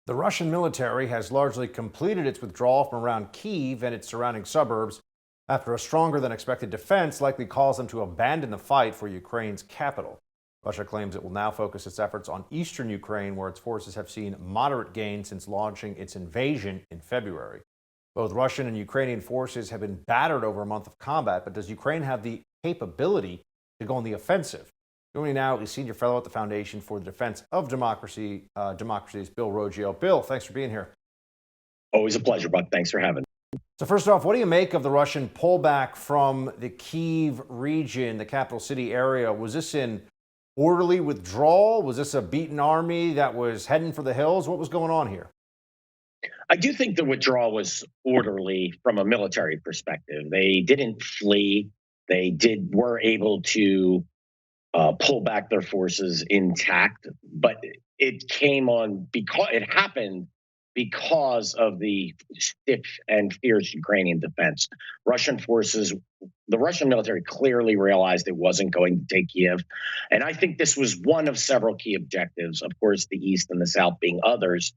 The Russian military has largely completed its withdrawal from around Kyiv and its surrounding suburbs after a stronger than expected defense likely caused them to abandon the fight for Ukraine's capital. Russia claims it will now focus its efforts on eastern Ukraine, where its forces have seen moderate gains since launching its invasion in February. Both Russian and Ukrainian forces have been battered over a month of combat, but does Ukraine have the capability to go on the offensive? Joining me now is Senior Fellow at the Foundation for the Defense of Democracies, Bill ROGGIO. Bill, thanks for being here. Always a pleasure, Buck. Thanks for having me. So first off, what do you make of the Russian pullback from the Kyiv region, the capital city area? Was this an orderly withdrawal? Was this a beaten army that was heading for the hills? What was going on here? I do think the withdrawal was orderly from a military perspective. They didn't flee. Were able to pull back their forces intact, but it happened because of the stiff and fierce Ukrainian defense. The Russian military clearly realized it wasn't going to take Kyiv. And I think this was one of several key objectives, of course, the East and the South being others.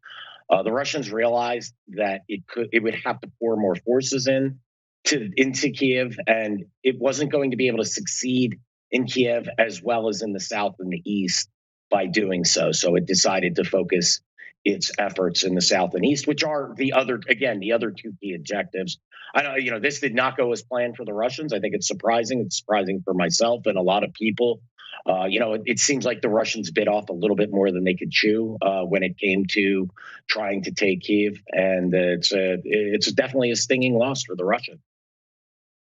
The Russians realized that it would have to pour more forces into Kyiv, and it wasn't going to be able to succeed in Kyiv as well as in the South and the East by doing so. So it decided to focus its efforts in the South and East, which are the other two key objectives. I know, this did not go as planned for the Russians. I think it's surprising. It's surprising for myself and a lot of people. It seems like the Russians bit off a little bit more than they could chew when it came to trying to take Kyiv, and it's definitely a stinging loss for the Russians.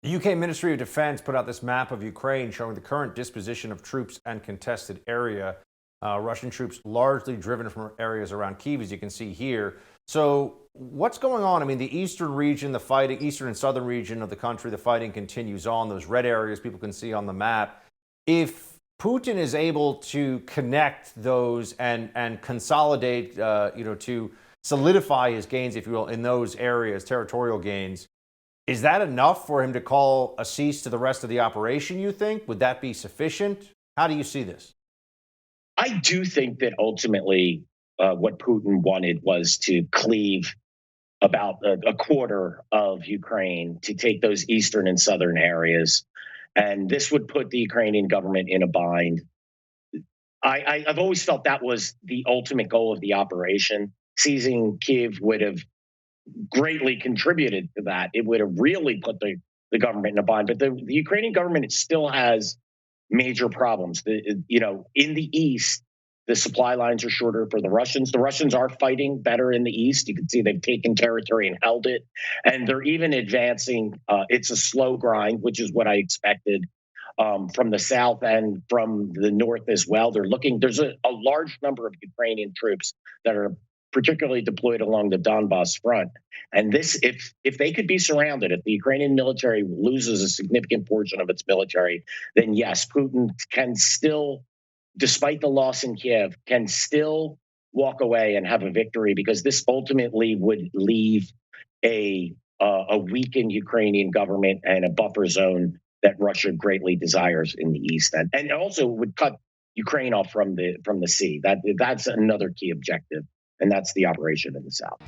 The UK Ministry of Defense put out this map of Ukraine showing the current disposition of troops and contested area. Russian troops largely driven from areas around Kyiv, as you can see here. So what's going on? I mean, the eastern region, eastern and southern region of the country, the fighting continues on. Those red areas people can see on the map. If Putin is able to connect those and consolidate, to solidify his gains, if you will, in those areas, territorial gains, is that enough for him to call a cease to the rest of the operation, you think? Would that be sufficient? How do you see this? I do think that ultimately what Putin wanted was to cleave about a quarter of Ukraine, to take those eastern and southern areas. And this would put the Ukrainian government in a bind. I've always felt that was the ultimate goal of the operation. Seizing Kyiv would have greatly contributed to that. It would have really put the government in a bind. But the Ukrainian government still has major problems. In the East, the supply lines are shorter for the Russians. The Russians are fighting better in the East. You can see they've taken territory and held it. And they're even advancing. It's a slow grind, which is what I expected from the South and from the North as well. There's a large number of Ukrainian troops that are particularly deployed along the Donbass front. And if they could be surrounded, if the Ukrainian military loses a significant portion of its military, then yes, Putin can still, despite the loss in Kiev, can still walk away and have a victory, because this ultimately would leave a weakened Ukrainian government and a buffer zone that Russia greatly desires in the East, and also would cut Ukraine off from the sea. That's another key objective. And that's the operation in the South.